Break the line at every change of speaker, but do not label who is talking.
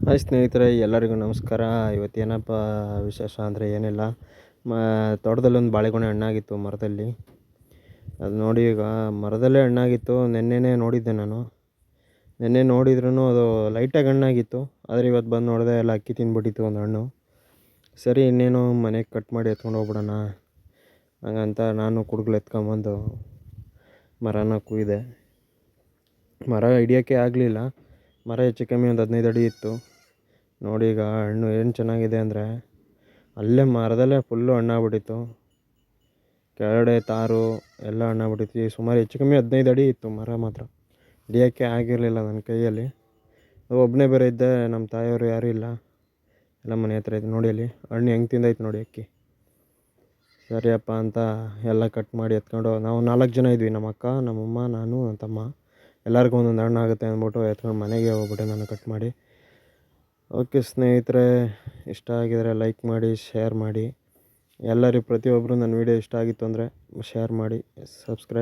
Hi ಸ್ನೇಹಿತರೆ, ಎಲ್ಲರಿಗೂ ನಮಸ್ಕಾರ. ಇವತ್ತೇನಪ್ಪ ವಿಶೇಷ ಅಂದರೆ ಏನಿಲ್ಲ, ತೋಟದಲ್ಲೊಂದು ಬಾಳೆಗೊನೆ ಹಣ್ಣಾಗಿತ್ತು ಮರದಲ್ಲಿ. ಅದು ನೋಡಿ, ಈಗ ಮರದಲ್ಲೇ ಹಣ್ಣಾಗಿತ್ತು. ನೆನ್ನೆನೇ ನೋಡಿದ್ದೆ ನಾನು. ನೆನ್ನೆ ನೋಡಿದ್ರೂ ಅದು ಲೈಟಾಗಿ ಹಣ್ಣಾಗಿತ್ತು. ಆದರೆ ಇವತ್ತು ಬಂದು ನೋಡಿದೆ ಎಲ್ಲ ಅಕ್ಕಿ ತಿಂದ್ಬಿಟ್ಟಿತ್ತು ಒಂದು ಹಣ್ಣು. ಸರಿ, ಇನ್ನೇನು ಮನೆಗೆ ಕಟ್ ಮಾಡಿ ಎತ್ಕೊಂಡು ಹೋಗ್ಬಿಡೋಣ ಹಂಗಂತ ನಾನು ಕುಡುಗ್ಲು ಎತ್ಕೊಂಬಂದು ಮರನ ಕುಯ್ದೆ. ಮರ ಹಿಡಿಯೋಕ್ಕೆ ಆಗಲಿಲ್ಲ. ಮರ ಹೆಚ್ಚು ಕಮ್ಮಿ ಒಂದು 15 ಅಡಿ ಇತ್ತು. ನೋಡಿ, ಈಗ ಹಣ್ಣು ಏನು ಚೆನ್ನಾಗಿದೆ ಅಂದರೆ ಅಲ್ಲೇ ಮರದಲ್ಲೇ ಫುಲ್ಲು ಹಣ್ಣಾಗ್ಬಿಟ್ಟಿತ್ತು. ಕೆಳಗಡೆ ತಾರು ಎಲ್ಲ ಹಣ್ಣಾಗ್ಬಿಟ್ಟಿತ್ತು. ಸುಮಾರು ಹೆಚ್ಚು ಕಮ್ಮಿ 15 ಅಡಿ ಇತ್ತು ಮರ. ಮಾತ್ರ ಹಿಡಿಯೋಕ್ಕೆ ಆಗಿರಲಿಲ್ಲ ನನ್ನ ಕೈಯಲ್ಲಿ. ಒಬ್ಬನೇ ಬೇರೆ ಇದ್ದೆ, ನಮ್ಮ ತಾಯಿಯವರು ಯಾರೂ ಇಲ್ಲ, ಎಲ್ಲ ಮನೆ ಹತ್ರ ಇದ್ದು. ನೋಡಿ ಅಲ್ಲಿ ಹಣ್ಣು ಹೆಂಗೆ ತಿಂದೈತೆ ನೋಡಿ ಅಕ್ಕಿ. ಸರಿಯಪ್ಪ ಅಂತ ಎಲ್ಲ ಕಟ್ ಮಾಡಿ ಎತ್ಕೊಂಡು, ನಾವು 4 ಜನ ಇದ್ವಿ, ನಮ್ಮ ಅಕ್ಕ, ನಮ್ಮಮ್ಮ, ನಾನು, ನನ್ನ ತಮ್ಮ. ಎಲ್ಲರಿಗೂ ಒಂದೊಂದು ಹಣ್ಣು ಆಗುತ್ತೆ ಅಂದ್ಬಿಟ್ಟು ಎತ್ಕೊಂಡು ಮನೆಗೆ ಹೋಗ್ಬಿಟ್ಟೆ ನಾನು ಕಟ್ ಮಾಡಿ. ಓಕೆ ಸ್ನೇಹಿತರೆ, ಇಷ್ಟ ಆಗಿದರೆ ಲೈಕ್ ಮಾಡಿ, ಶೇರ್ ಮಾಡಿ. ಎಲ್ಲರಿಗೂ ಪ್ರತಿಯೊಬ್ಬರು ನನ್ನ ವೀಡಿಯೋ ಇಷ್ಟ ಆಗಿತ್ತು ಅಂದರೆ ಶೇರ್ ಮಾಡಿ, ಸಬ್ಸ್ಕ್ರೈಬ್